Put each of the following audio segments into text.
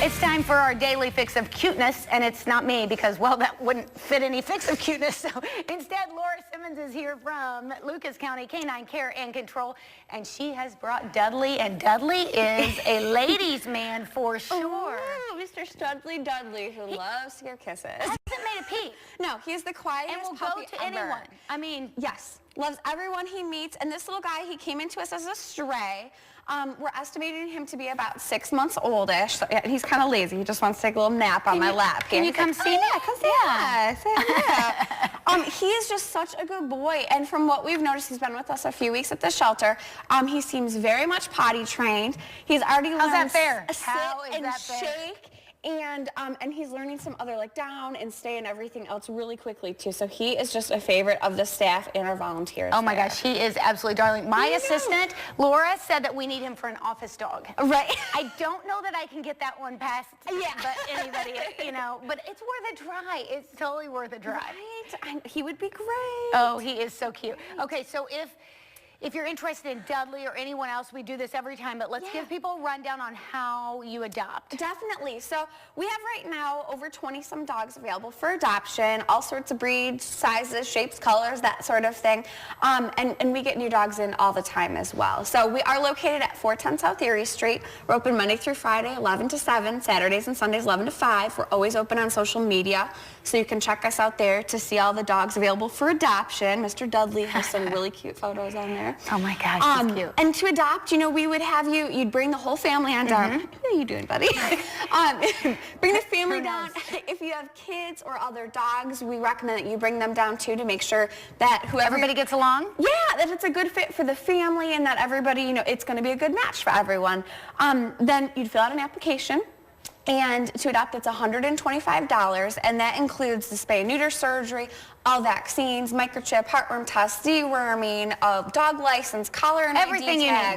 It's time for our daily fix of cuteness, and it's not me because, well, that wouldn't fit any fix of cuteness. So instead, Laura Simmons is here from Lucas County Canine Care and Control, and she has brought Dudley, and Dudley is a ladies' man for sure. Oh, Mr. Studley Dudley, who loves to give kisses. Hasn't made a peep. No, he's the quietest and will puppy go to ever. anyone. I mean, yes, loves everyone he meets. And this little guy, he came into us as a stray. We're estimating him to be about 6 months oldish. So, yeah, he's kind of lazy. He just wants to take a little nap on my lap. Can you come see me? Yeah, come see us. He is just such a good boy. And from what we've noticed, he's been with us a few weeks at the shelter. He seems very much potty trained. He's already learned How's that fair? Sit How is and that fair? shake. And he's learning some other like down and stay and everything else really quickly too. So he is just a favorite of the staff and our volunteers. Oh my gosh, he is absolutely darling. My assistant, Laura, said that we need him for an office dog. Right. I don't know that I can get that one past but anybody, you know, but it's worth a try. It's totally worth a try. Right. He would be great. Oh, he is so cute. Okay, so if you're interested in Dudley or anyone else, we do this every time, but let's give people a rundown on how you adopt. Definitely. So we have right now over 20-some dogs available for adoption, all sorts of breeds, sizes, shapes, colors, that sort of thing. And we get new dogs in all the time as well. So we are located at 410 South Erie Street. We're open Monday through Friday, 11 to 7, Saturdays and Sundays, 11 to 5. We're always open on social media, so you can check us out there to see all the dogs available for adoption. Mr. Dudley has some really cute photos on there. Oh my gosh, he's cute. And to adopt, you know, we would have you'd bring the whole family on down. How are you doing, buddy? Bring the family down. If you have kids or other dogs, we recommend that you bring them down too to make sure that everybody gets along? Yeah, that it's a good fit for the family and that everybody, you know, it's going to be a good match for everyone. Then you'd fill out an application. And to adopt, it's $125, and that includes the spay and neuter surgery, all vaccines, microchip, heartworm test, deworming, a dog license, collar and everything ID tag.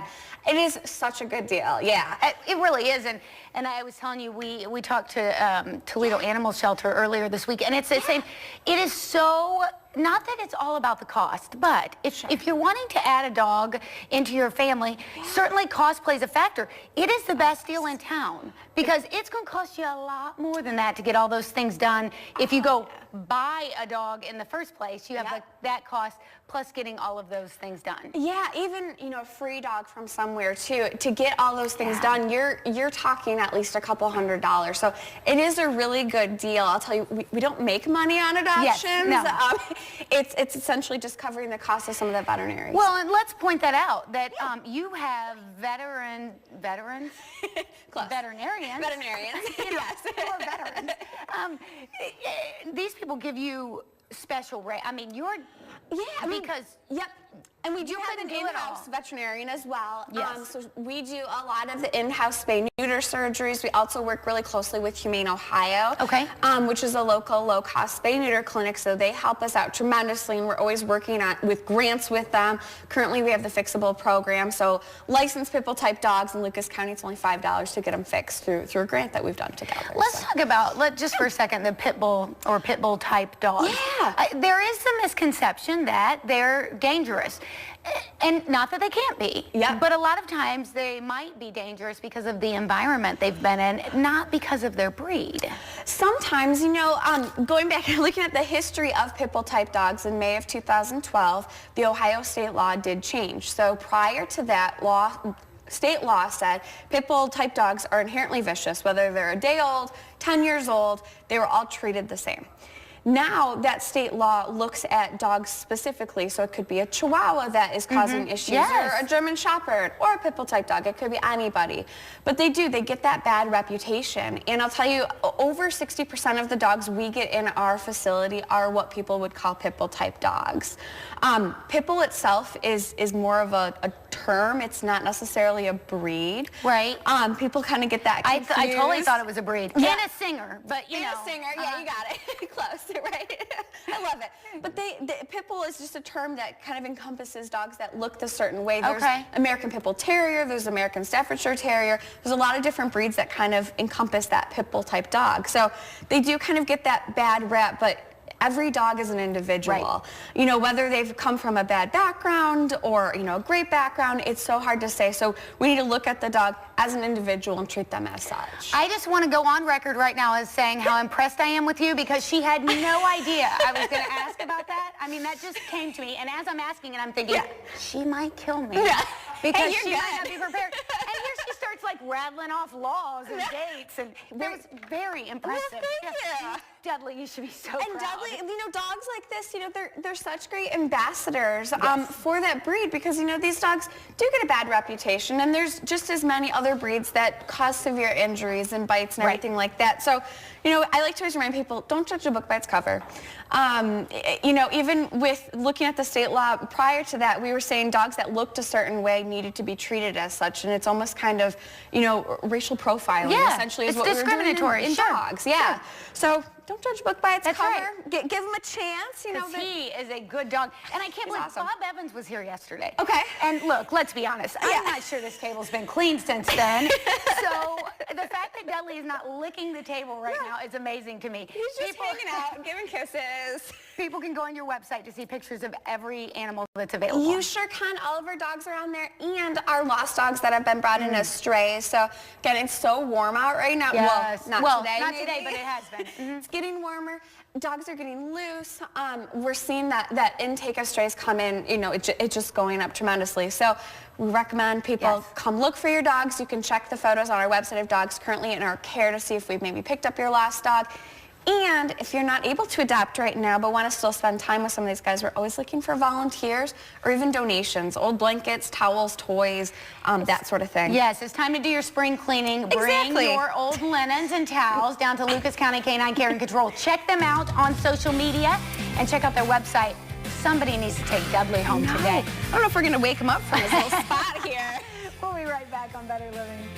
you need. It is such a good deal, yeah. It really is, and I was telling you, we talked to Toledo Animal Shelter earlier this week, and it's the same. It is so, not that it's all about the cost, but if you're wanting to add a dog into your family, certainly cost plays a factor. It is the best deal in town because it's going to cost you a lot more than that to get all those things done. If you go buy a dog in the first place, you have that cost plus getting all of those things done. Yeah, even, you know, a free dog from somewhere too. To get all those things done, you're talking at least a couple $100s. So it is a really good deal. I'll tell you, we don't make money on adoptions. Yes, no. It's essentially just covering the cost of some of the veterinary. Well, and let's point that out, that you have veterans? Close. Veterinarians. Veterinarians, yes. Or veterans. These people give you special rate. I mean, you're... Yeah, because... Yep. And we do have an do it all. in-house veterinarian as well. Yes. So we do a lot of the in-house spay-neuter surgeries. We also work really closely with Humane Ohio, which is a local low-cost spay-neuter clinic. So they help us out tremendously, and we're always working with grants with them. Currently, we have the Fixable program. So licensed pit bull type dogs in Lucas County, it's only $5 to get them fixed through a grant that we've done together. Let's talk about, just for a second, the pit bull or pit bull type dogs. Yeah. There is the misconception that they're dangerous. And not that they can't be, but a lot of times they might be dangerous because of the environment they've been in, not because of their breed. Sometimes, you know, going back and looking at the history of pit bull type dogs, in May of 2012, the Ohio state law did change. So prior to that law, state law said pit bull type dogs are inherently vicious, whether they're a day old, 10 years old, they were all treated the same. Now that state law looks at dogs specifically, so it could be a Chihuahua that is causing issues, or a German Shepherd, or a pit bull type dog. It could be anybody. But they get that bad reputation. And I'll tell you, over 60% of the dogs we get in our facility are what people would call pit bull type dogs. Pit bull itself is more of a term. It's not necessarily a breed. Right. People kind of get that confused. I totally thought it was a breed. And a singer, but you know. And a singer, yeah, you got it. Close. Right? I love it. But the pit bull is just a term that kind of encompasses dogs that look a certain way. There's American Pit Bull Terrier, there's American Staffordshire Terrier. There's a lot of different breeds that kind of encompass that pit bull type dog. So they do kind of get that bad rap, but every dog is an individual. Right. You know, whether they've come from a bad background or, you know, a great background, it's so hard to say. So we need to look at the dog as an individual and treat them as such. I just want to go on record right now as saying how impressed I am with you, because she had no idea I was going to ask about that. I mean, that just came to me. And as I'm asking it, I'm thinking, she might kill me. Yeah. Because Hey, she you're might not good. be prepared. And here she starts like rattling off laws and dates. And that was very impressive. thank you. Dudley, you should be so And proud. Dudley, you know, dogs like this, you know, they're such great ambassadors for that breed, because, you know, these dogs do get a bad reputation, and there's just as many other breeds that cause severe injuries and bites and everything like that. So, you know, I like to always remind people, don't judge a book by its cover. You know, even with looking at the state law prior to that, we were saying dogs that looked a certain way needed to be treated as such, and it's almost kind of, you know, racial profiling essentially is it's what we were doing discriminatory, in sure. dogs. Yeah. So don't judge a book by its That's cover. right. Give him a chance. You know, Because he is a good dog. And I can't believe awesome. Bob Evans was here yesterday. Okay. And look, let's be honest. I'm not sure this table's been cleaned since then. So the fact that Dudley is not licking the table right now is amazing to me. he's just hanging out, giving kisses. People can go on your website to see pictures of every animal that's available. You sure can. All of our dogs are on there, and our lost dogs that have been brought in as strays. So again, it's so warm out right now. Yes. Well, not today. Not maybe. today, but it has been. It's getting warmer. Dogs are getting loose. We're seeing that intake of strays come in, you know, it's just going up tremendously. So we recommend people come look for your dogs. You can check the photos on our website of dogs currently in our care to see if we've maybe picked up your lost dog. And if you're not able to adopt right now but want to still spend time with some of these guys, we're always looking for volunteers or even donations, old blankets, towels, toys, that sort of thing. Yes, it's time to do your spring cleaning. Bring your old linens and towels down to Lucas County Canine Care and Control. Check them out on social media and check out their website. Somebody needs to take Dudley home today. I don't know if we're going to wake him up from his little spot here. We'll be right back on Better Living.